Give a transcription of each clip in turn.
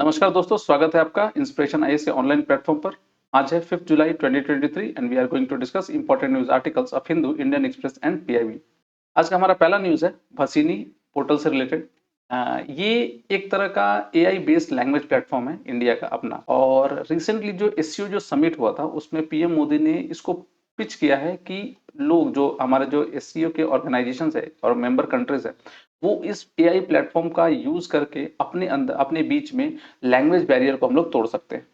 नमस्कार दोस्तों, स्वागत है आपका इंस्पिरेशन आईएएस के ऑनलाइन प्लेटफॉर्म पर। आज है 5 जुलाई 2023 and we are going to discuss important news articles of Hindu, Indian Express and PIB. आज का हमारा पहला न्यूज है भसीनी पोर्टल से रिलेटेड। ये एक तरह का एआई बेस्ड लैंग्वेज प्लेटफॉर्म है इंडिया का अपना, और रिसेंटली जो एससीओ जो समिट हुआ था उसमें पीएम मोदी ने इसको पिच किया है कि लोग जो हमारे जो एससीओ के ऑर्गेनाइजेशन है और मेंबर कंट्रीज है वो इस एआई प्लेटफॉर्म का यूज करके अपने अंदर अपने बीच में लैंग्वेज बैरियर को हम लोग तोड़ सकते हैं।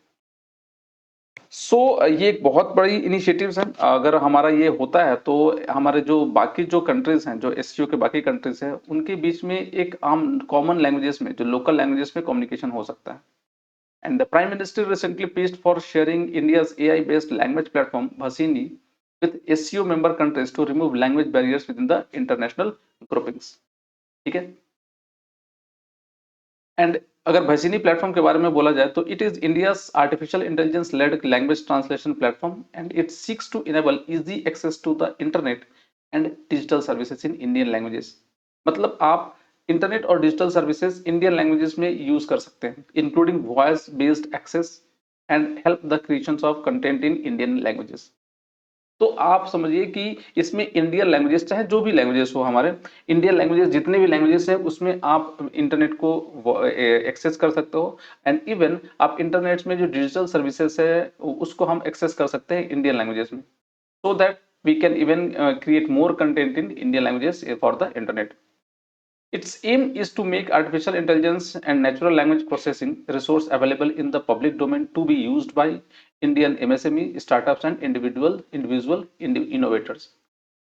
ये एक बहुत बड़ी इनिशिएटिव्स है। अगर हमारा ये होता है तो हमारे जो बाकी जो कंट्रीज हैं, जो एससीओ के बाकी कंट्रीज हैं, उनके बीच में एक आम कॉमन लैंग्वेजेस में, जो लोकल लैंग्वेजेस में कम्युनिकेशन हो सकता है। And the prime minister recently pitched for sharing India's AI based language platform Bhashini with SCO member countries to remove language barriers within the international groupings। ठीक है। एंड अगर भसीनी platform के बारे में बोला जाए तो it is India's artificial intelligence led language translation platform and it seeks to enable easy access to the internet and digital services in Indian languages. मतलब आप इंटरनेट और डिजिटल सर्विसेज इंडियन लैंग्वेजेस में यूज कर सकते हैं, including voice based access and help the creation of content in Indian languages. तो आप समझिए कि इसमें इंडियन लैंग्वेजेस, चाहे जो भी लैंग्वेजेस हो, हमारे इंडियन लैंग्वेजेस जितने भी लैंग्वेजेस हैं उसमें आप इंटरनेट को एक्सेस कर सकते हो। एंड इवन आप इंटरनेट में जो डिजिटल सर्विसेज है उसको हम एक्सेस कर सकते हैं इंडियन लैंग्वेजेस में, so that we can even create more content in Indian languages for the internet. Its aim is to make artificial intelligence and natural language processing resource available in the public domain to be used by Indian MSME, startups and individual innovators।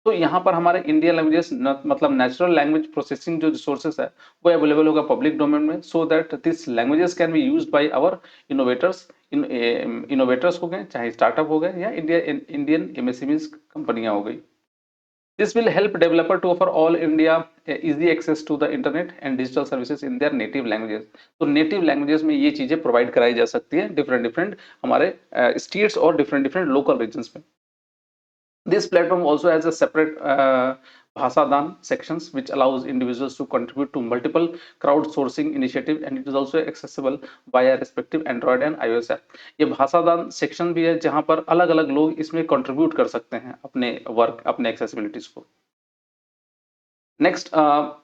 तो यहाँ पर हमारे Indian languages मतलब natural language processing जो resources है वो available होगा public domain में, so that this languages can be used by our innovators. Innovators हो गए, चाहे स्टार्टअप हो गए या इंडियन एमएसएमई कंपनियां हो गई। This will help developer to offer all India easy access to the internet and digital services in their native languages। तो नेटिव लैंग्वेजेस में ये चीजें प्रोवाइड कराई जा सकती है डिफरेंट डिफरेंट हमारे स्टेट्स और डिफरेंट डिफरेंट लोकल रीजन्स में। This platform also has a separate Bhasadan sections which allows individuals to contribute to multiple crowdsourcing initiative and it is also accessible via respective Android and iOS app. ये भाषादान section भी है जहां पर अलग अलग लोग इसमें कंट्रीब्यूट कर सकते हैं अपने वर्क, अपने एक्सेसिबिलिटीज को। नेक्स्ट,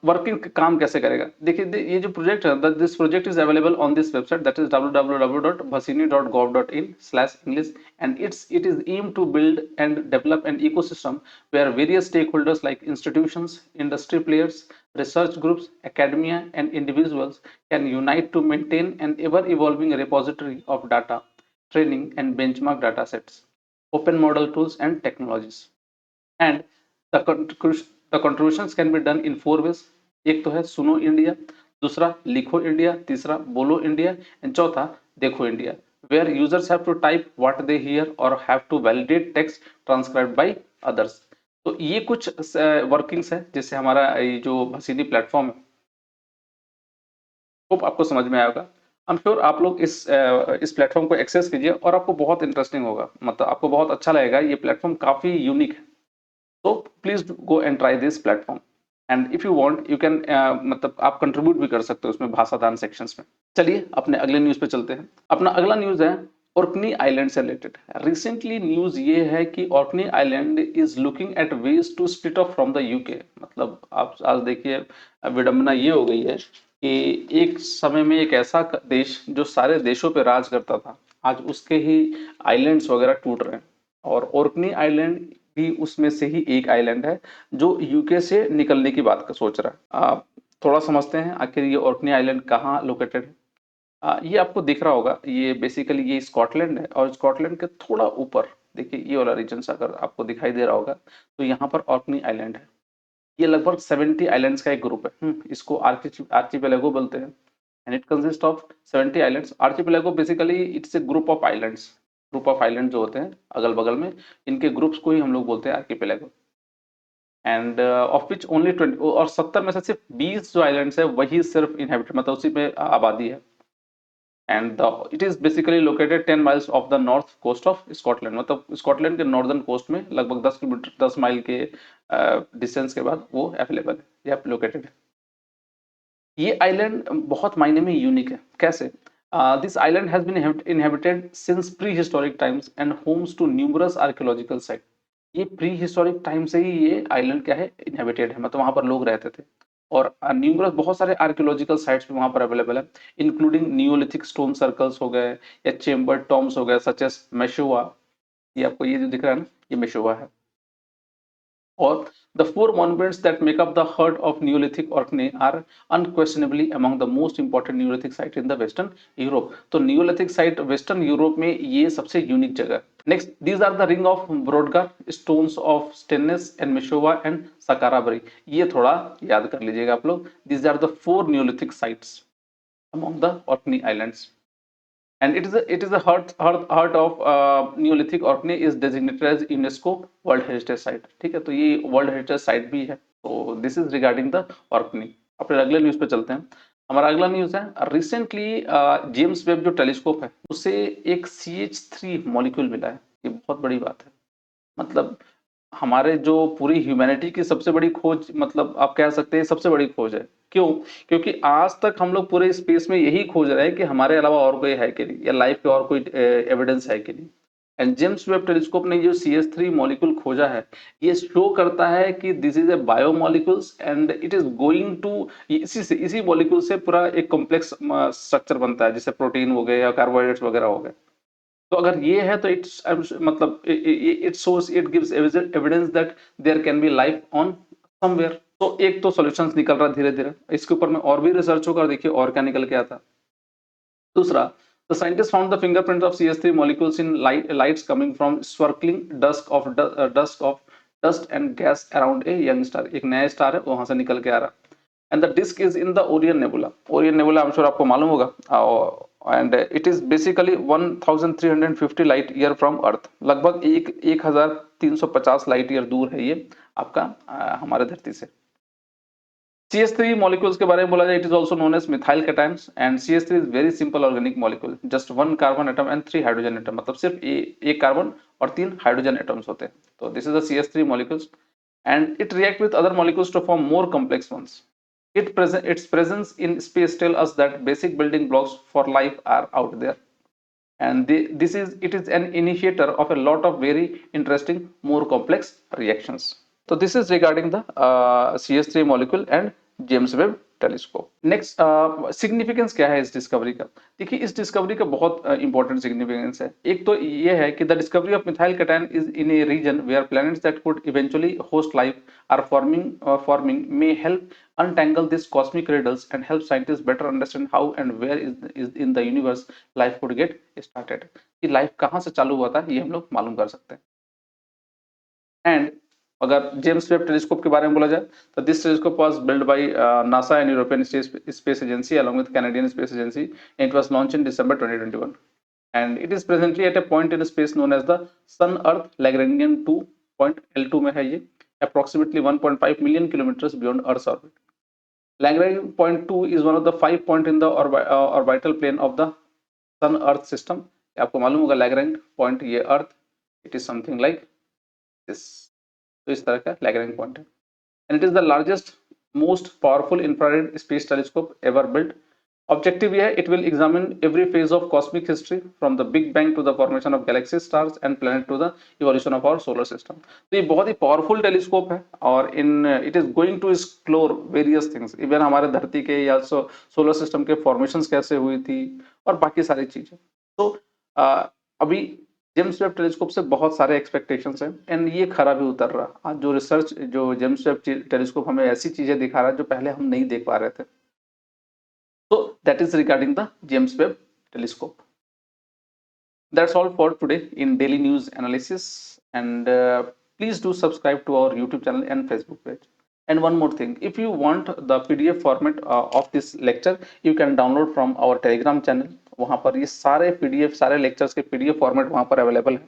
वर्किंग काम कैसे करेगा? देखिए ये जो प्रोजेक्ट है, this project is available on this website, that is www.bhasini.gov.in/english and it is aimed to build and develop an ecosystem where various stakeholders like institutions, industry players, research groups, academia and individuals can unite to maintain an ever evolving repository of data, training and benchmark data sets, open model tools and technologies। And the contributions can be done in 4 ways। एक तो है सुनो India, दूसरा लिखो India, तीसरा बोलो India and चौथा Dekho India, where users have to type what they hear और have to validate text transcribed by others. तो ये कुछ वर्किंग्स है जिससे हमारा ये जो भसीनी प्लेटफॉर्म है, होप आपको समझ में आएगा। आई एम श्योर आप लोग इस प्लेटफॉर्म को एक्सेस कीजिए और आपको बहुत इंटरेस्टिंग होगा, मतलब आपको बहुत अच्छा लगेगा। ये प्लेटफॉर्म काफी यूनिक है, तो please go and try this platform and if you want you can मतलब आप कंट्रीब्यूट भी कर सकते हो उसमें भाषादान सेक्शंस में। चलिए अपने अगले न्यूज पे चलते हैं। अपना अगला न्यूज है ऑर्कनी आइलैंड से रिलेटेड। रिसेंटली न्यूज ये है कि Orkney island is looking at ways to split off from the UK. मतलब आप आज देखिए विडंबना ये हो गई है कि एक समय में एक ऐसा देश जो सारे देशों पे राज करता था, आज उसके ही आइलैंड्स वगैरह टूट रहे हैं, और ऑर्कनी आइलैंड भी उसमें से ही एक आइलैंड है जो यूके से निकलने की बात का सोच रहा है। आप थोड़ा समझते हैं आखिर ये ऑर्कनी आइलैंड कहाँ लोकेटेड है। ये आपको दिख रहा होगा, ये बेसिकली ये स्कॉटलैंड है और स्कॉटलैंड के थोड़ा ऊपर देखिए ये वाला रीजन अगर आपको दिखाई दे रहा होगा तो यहाँ पर ऑर्कनी आइलैंड है। ये लगभग 70 आइलैंड्स का एक ग्रुप है। इसको आर्चिपेलागो बोलते हैं and it consist of 70 islands. Archipelago basically it's a group of islands. Group of island जो होते हैं अगल बगल में, इनके ग्रुप्स को ही हम लोग बोलते हैं archipelago. End of which only 20 और 70 में से सिर्फ 20 जो आइलैंड्स है वही सिर्फ इनहेबिटेड, मतलब उसी में आबादी है। And it is basically located 10 miles off the north coast of Scotland. मतलब स्कॉटलैंड के नॉर्दर्न कोस्ट में लगभग 10 किलोमीटर 10 माइल के डिस्टेंस के बाद वो अवेलेबल है या लोकेटेड है। ये आइलैंड बहुत मायने में यूनिक है। कैसे? This island has been inhabited since prehistoric times and homes to numerous archaeological sites. ये prehistoric time से ही ये island क्या है, inhabited है, मतलब वहां पर लोग रहते थे। और न्यूमरस बहुत सारे आर्कियोलॉजिकल साइट्स भी वहां पर अवेलेबल है, इंक्लूडिंग नियोलिथिक स्टोन सर्कल्स हो गए या चेम्बर टॉम्स हो गए, सच एज मेशोवा। ये आपको ये जो दिख रहा है ना, ये मेशोवा है। Or the four monuments that make up the heart of Neolithic Orkney are unquestionably among the most important Neolithic site in the Western Europe. तो Neolithic site Western Europe में ये सबसे यूनिक जगह है। Next, these are the ring of Brodgar, stones of Stennes and Meshova and Sakarabari. ये थोड़ा याद कर लीजिएगा आप लोग। These are the four Neolithic sites among the Orkney Islands. And it is the heart of Neolithic Orkney is designated as UNESCO World Heritage Site। ठीक है, तो ये वर्ल्ड हेरिटेज साइट भी है। तो this is regarding the Orkney. अपने अगले news पे चलते हैं। हमारा अगला न्यूज है, रिसेंटली जेम्स वेब जो टेलीस्कोप है उसे एक CH3 मॉलिक्यूल मिला है। ये बहुत बड़ी बात है, मतलब हमारे जो पूरी ह्यूमैनिटी की सबसे बड़ी खोज, मतलब आप कह सकते हैं सबसे बड़ी खोज है। क्यों? क्योंकि आज तक हम लोग पूरे स्पेस में यही खोज रहे हैं कि हमारे अलावा और कोई है कि नहीं, या लाइफ के और कोई एविडेंस है कि नहीं। एंड जेम्स वेब टेलीस्कोप ने जो CH3 मॉलिक्यूल खोजा है, ये शो करता है कि this is a biomolecules and it is going to, इसी मॉलिक्यूल से पूरा एक कॉम्प्लेक्स स्ट्रक्चर बनता है, जैसे प्रोटीन हो गए या कार्बोहाइड्रेट्स वगैरह हो गए। तो अगर ये है तो इट्स मतलब it shows, it gives evidence that there can be life on somewhere. तो एक तो सॉल्यूशंस निकल रहा धीरे धीरे, इसके ऊपर में और भी रिसर्च होगा, देखिए और क्या निकल के आता। दूसरा, the scientists found the fingerprint of CH3 molecules in lights coming from swirling dust and gas around a young star। एक नया स्टार है, वहां से निकल के आ रहा। And the disc is in the Orion nebula. Orion nebula I am sure आपको मालूम होगा। And it is basically 1350 light year from earth. लगभग 1350 लाइट ईयर दूर है ये आपका हमारे धरती से। CH3 मॉलिक्यूल्स के बारे में बोला जाए, it is also known as methyl cations and CH3 is very simple organic molecule, just one carbon atom and 3 hydrogen atom, मतलब सिर्फ एक कार्बन और 3 हाइड्रोजन एटम्स होते हैं। तो this is the CH3 molecules and it react with other molecules to form more complex ones. Its presence in space tell us that basic building blocks for life are out there, and it is an initiator of a lot of very interesting more complex reactions. So this is regarding the CH3 molecule and James Webb telescope. Next, significance क्या है इस discovery का? देखिए इस discovery का बहुत important significance है। एक तो ये है कि the discovery of methyl cation is in a region where planets that could eventually host life are forming may help untangle this cosmic riddles and help scientists better understand how and where is in the universe life could get started। कि life कहाँ से चालू हुआ था, ये हम लोग मालूम कर सकते हैं। एंड अगर जेम्स वेब टेलीस्कोप के बारे में बोला जाए तो this telescope was build by NASA and European space agency along with Canadian Space Agency and it was launched in December 2021 and it is presently at a point in space known as the Sun Earth Lagrangian 2 point L2 में है ये, approximately 1.5 million kilometers beyond Earth's orbit। Lagrangian point 2 is one of the 5 point in the orbital plane of the Sun Earth system। आपको मालूम होगा Lagrange point ये Earth, it is something like this। तो इस तरह का लैग्रेंज पॉइंट है and it is the largest most powerful infrared space telescope ever built. Objective यह है, it will examine every phase of cosmic history from the big bang to the formation of galaxy stars and planet to the evolution of our solar system. तो ये बहुत ही powerful telescope है और in it is going to explore various things, even हमारे धरती के या सोलर सिस्टम के फॉर्मेशन कैसे हुई थी और बाकी सारी चीजें। तो अभी जेम्स वेब टेलीस्कोप से बहुत सारे एक्सपेक्टेशंस हैं एंड ये खरा भी उतर रहा। आज जो रिसर्च, जो जेम्स वेब टेलीस्कोप हमें ऐसी चीजें दिखा रहा है जो पहले हम नहीं देख पा रहे थे। तो that is regarding the James Webb telescope. That's all for today in daily news analysis and please do subscribe to our YouTube channel and Facebook page। And one more thing, if you want the PDF format of this lecture, you can download from our Telegram channel। वहां पर ये सारे PDF, सारे lectures के PDF format वहां पर available है।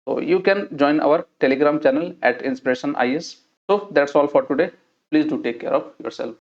So you can join our Telegram channel at Inspiration IS। So that's all for today। Please do take care of yourself।